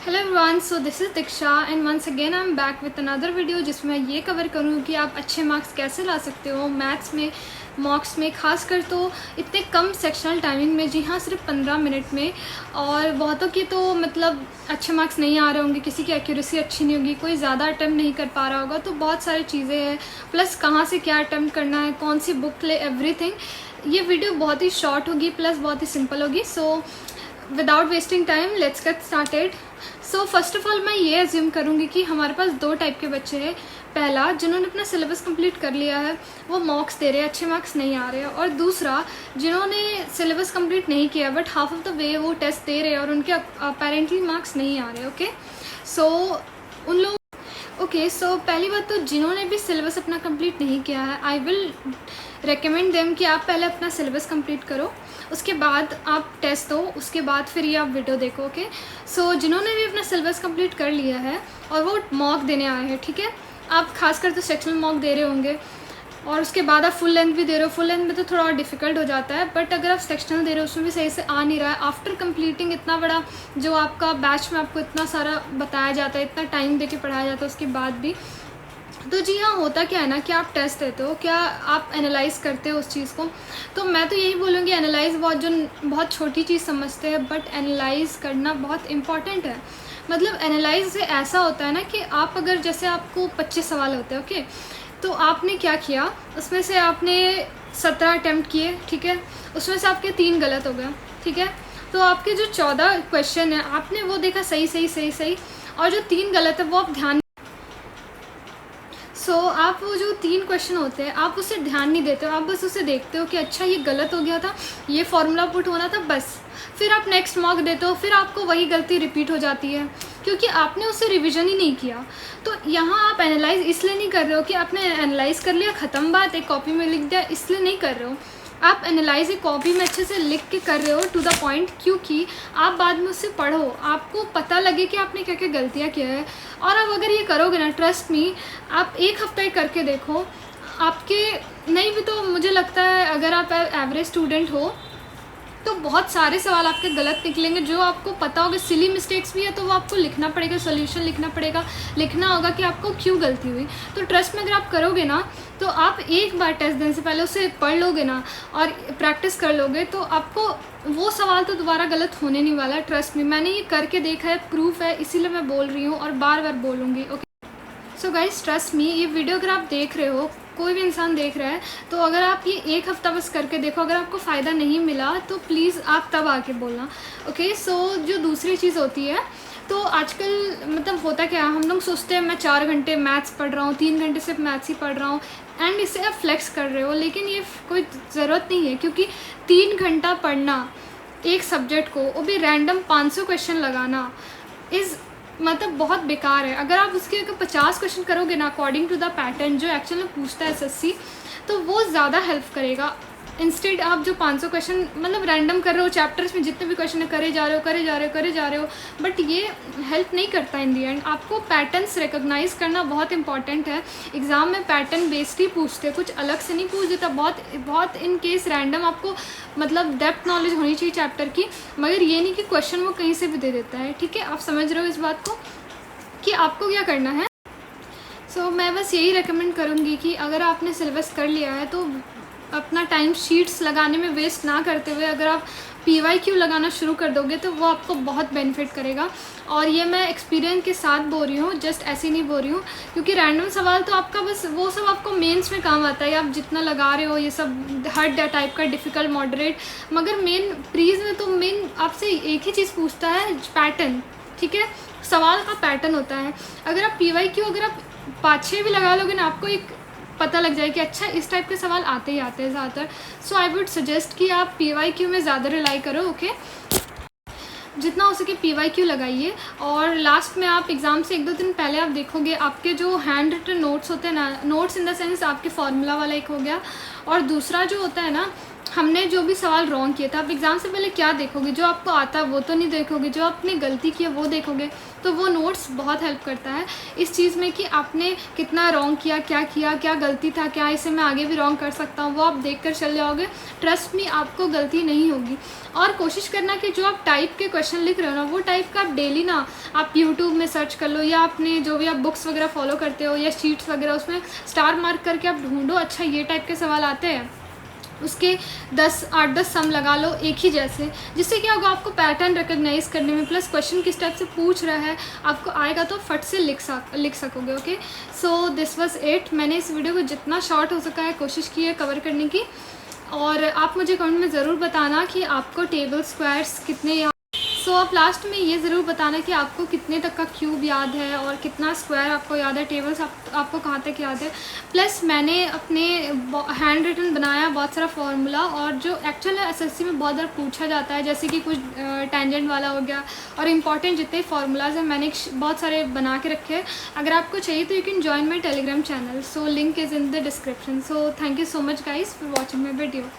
Hello everyone, so this is Diksha and once again I am back with another video जिसमें मैं ये cover करूँ कि आप अच्छे मार्क्स कैसे ला सकते हो मैथ्स में, मॉक्स में, खासकर तो इतने कम सेक्शनल टाइमिंग में। जी हाँ, सिर्फ 15 मिनट में। और बहुतों की तो मतलब अच्छे मार्क्स नहीं आ रहे होंगे, किसी की एक्यूरेसी अच्छी नहीं होगी, कोई ज़्यादा अटैम्प्ट नहीं कर पा रहा होगा, तो बहुत सारी चीज़ें हैं। प्लस कहाँ से क्या अटैम्प्ट करना है, कौन सी बुक ले, एवरीथिंग। ये वीडियो बहुत ही शॉर्ट होगी प्लस बहुत ही सिंपल होगी। So without wasting time let's get started. So first of all मैं ये एज्यूम करूँगी कि हमारे पास दो टाइप के बच्चे हैं। पहला, जिन्होंने अपना सिलेबस कंप्लीट कर लिया है, वो मॉक्स दे रहे हैं, अच्छे मार्क्स नहीं आ रहे हैं। और दूसरा, जिन्होंने सिलेबस कंप्लीट नहीं किया but half of the way वो टेस्ट दे रहे हैं और उनके अपेरेंटली मार्क्स नहीं आ रहे। ओके, सो उन लोग सो पहली बात तो जिन्होंने भी सिलेबस अपना कंप्लीट नहीं किया है, आई विल रेकमेंड देम कि आप पहले अपना सिलेबस कंप्लीट करो, उसके बाद आप टेस्ट दो, उसके बाद फिर ये आप वीडियो देखो। ओके, सो जिन्होंने भी अपना सिलेबस कंप्लीट कर लिया है और वो मॉक देने आए हैं, ठीक है, आप खासकर तो सेक्शनल मॉक दे रहे होंगे और उसके बाद आप फुल लेंथ भी दे रहे हो। फुल लेंथ में तो थोड़ा और डिफिकल्ट हो जाता है, बट अगर आप सेक्शनल दे रहे हो उसमें भी सही से आ नहीं रहा है आफ्टर कंप्लीटिंग इतना बड़ा जो आपका बैच में आपको इतना सारा बताया जाता है, इतना टाइम दे के पढ़ाया जाता है, उसके बाद भी तो जी हाँ, होता क्या है ना कि आप टेस्ट देते हो, क्या आप एनालाइज़ करते हो उस चीज़ को। तो मैं तो यही बोलूँगी, एनालाइज़ बहुत छोटी चीज़ समझते हैं, बट एनालाइज़ करना बहुत इम्पॉर्टेंट है। मतलब एनालाइज से ऐसा होता है ना कि आप अगर जैसे आपको 25 सवाल होते हैं, ओके, तो आपने क्या किया, उसमें से आपने 17 अटैम्प्ट किए, ठीक है, उसमें से आपके 3 गलत हो गए, ठीक है, तो आपके जो 14 क्वेश्चन है आपने वो देखा सही सही सही सही, और जो 3 गलत है वो आप ध्यान आप वो जो 3 क्वेश्चन होते हैं आप उसे ध्यान नहीं देते हो, आप बस उसे देखते हो कि अच्छा ये गलत हो गया था, ये फॉर्मूला पुट होना था, बस। फिर आप नेक्स्ट मॉक देते हो, फिर आपको वही गलती रिपीट हो जाती है क्योंकि आपने उसे रिवीजन ही नहीं किया। तो यहाँ आप एनालाइज इसलिए नहीं कर रहे हो कि आपने एनालाइज कर लिया, ख़त्म बात, एक कॉपी में लिख दिया, इसलिए नहीं कर रहे हो। आप एनालाइज एक कॉपी में अच्छे से लिख के कर रहे हो टू द पॉइंट, क्योंकि आप बाद में उससे पढ़ो, आपको पता लगे कि आपने क्या क्या गलतियाँ किया है। और आप अगर ये करोगे ना, ट्रस्ट मी, आप एक हफ्ता ही करके देखो, आपके नहीं भी तो मुझे लगता है अगर आप एवरेज स्टूडेंट हो तो बहुत सारे सवाल आपके गलत निकलेंगे, जो आपको पता होगा। सिली मिस्टेक्स भी है तो वो आपको लिखना पड़ेगा, सॉल्यूशन लिखना पड़ेगा, लिखना होगा कि आपको क्यों गलती हुई। तो ट्रस्ट में अगर आप करोगे ना, तो आप एक बार टेस्ट देने से पहले उसे पढ़ लोगे ना और प्रैक्टिस कर लोगे, तो आपको वो सवाल तो दोबारा गलत होने नहीं वाला है। ट्रस्ट में, मैंने ये करके देखा है, प्रूफ है, इसीलिए मैं बोल रही हूँ और बार बार बोलूँगी। Okay, so guys trust me, ये वीडियो अगर आप देख रहे हो, कोई भी इंसान देख रहा है, तो अगर आप ये एक हफ्ता बस करके देखो, अगर आपको फ़ायदा नहीं मिला तो प्लीज़ आप तब आके बोलना। ओके, सो जो दूसरी चीज़ होती है, तो आजकल मतलब होता क्या है, हम लोग सोचते हैं मैं 4 घंटे मैथ्स पढ़ रहा हूँ, 3 घंटे सिर्फ मैथ्स ही पढ़ रहा हूँ, एंड इससे आप फ्लेक्स कर रहे हो, लेकिन ये कोई ज़रूरत नहीं है, क्योंकि 3 घंटा पढ़ना एक सब्जेक्ट को, वो भी रैंडम 500 क्वेश्चन लगाना इज़ मतलब बहुत बेकार है। अगर आप उसके अगर 50 क्वेश्चन करोगे ना अकॉर्डिंग टू द पैटर्न जो एक्चुअल में पूछता है एसएससी, तो वो ज़्यादा हेल्प करेगा। इंस्टेड आप जो 500 क्वेश्चन मतलब रैंडम कर रहे हो, चैप्टर्स में जितने भी क्वेश्चन है करे जा रहे हो, बट ये हेल्प नहीं करता इन दी एंड। आपको पैटर्न्स रिकॉग्नाइज करना बहुत इंपॉर्टेंट है। एग्ज़ाम में पैटर्न बेस्ड ही पूछते, कुछ अलग से नहीं पूछ देता। बहुत इन केस रैंडम आपको मतलब डेप्थ नॉलेज होनी चाहिए चैप्टर की, मगर ये नहीं कि क्वेश्चन वो कहीं से भी दे देता है। ठीक है, आप समझ रहे हो इस बात को कि आपको क्या करना है। सो मैं बस यही रेकमेंड करूँगी कि अगर आपने सिलेबस कर लिया है तो अपना टाइम शीट्स लगाने में वेस्ट ना करते हुए अगर आप PYQ लगाना शुरू कर दोगे तो वो आपको बहुत बेनिफिट करेगा। और ये मैं एक्सपीरियंस के साथ बोल रही हूँ, जस्ट ऐसे नहीं बोल रही हूँ, क्योंकि रैंडम सवाल तो आपका बस वो सब आपको मेंस में काम आता है, आप जितना लगा रहे हो ये सब हर टाइप का डिफ़िकल्ट, मॉडरेट, मगर मेन प्रीज में तो मेन आपसे एक ही चीज़ पूछता है, पैटर्न। ठीक है, सवाल का पैटर्न होता है। अगर आप PYQ अगर आप 5-6 भी लगा लोगे ना, आपको एक पता लग जाए कि अच्छा इस टाइप के सवाल आते ही आते हैं ज़्यादातर। सो आई वुड सजेस्ट कि आप PYQ में ज़्यादा रिलाई करो। ओके, जितना हो सके PYQ लगाइए। और लास्ट में आप एग्ज़ाम से 1-2 दिन पहले आप देखोगे आपके जो हैंड रिटन नोट्स होते हैं ना, नोट्स इन द सेंस आपके फार्मूला वाला एक हो गया, और दूसरा जो होता है ना हमने जो भी सवाल रॉन्ग किया था, आप एग्ज़ाम से पहले क्या देखोगे? जो आपको आता है वो तो नहीं देखोगे, जो आपने गलती की है वो देखोगे। तो वो नोट्स बहुत हेल्प करता है इस चीज़ में कि आपने कितना रॉन्ग किया, क्या गलती था, क्या इसे मैं आगे भी रॉन्ग कर सकता हूँ, वो आप देख कर चल जाओगे। ट्रस्ट मी, आपको गलती नहीं होगी। और कोशिश करना कि जो आप टाइप के क्वेश्चन लिख रहे हो ना, वो टाइप का आप डेली ना आप यूट्यूब में सर्च कर लो, या अपने जो भी आप बुक्स वगैरह फॉलो करते हो या शीट्स वगैरह, उसमें स्टार मार्क करके आप ढूंढो, अच्छा ये टाइप के सवाल आते हैं, उसके 8-10 सम लगा लो एक ही जैसे, जिससे क्या होगा, आपको पैटर्न रिकग्नाइज करने में, प्लस क्वेश्चन किस टाइप से पूछ रहा है आपको आएगा तो फट से लिख सकोगे। Okay, so this was it. मैंने इस वीडियो को जितना शॉर्ट हो सका है कोशिश की है कवर करने की, और आप मुझे कमेंट में ज़रूर बताना कि आपको टेबल स्क्वायर्स कितने याद। सो आप लास्ट में ये ज़रूर बताना कि आपको कितने तक का क्यूब याद है और कितना स्क्वायर आपको याद है, टेबल्स आपको कहाँ तक याद है। प्लस मैंने अपने हैंड रिटन बनाया बहुत सारा फार्मूला, और जो एक्चुअल एसएससी में बहुत बार पूछा जाता है, जैसे कि कुछ टेंजेंट वाला हो गया, और इम्पॉर्टेंट जितने फार्मूलाज हैं मैंने बहुत सारे बना के रखे हैं। अगर आपको चाहिए तो you can join my Telegram channel, so link is in the description. So thank you so much guys for watching my video.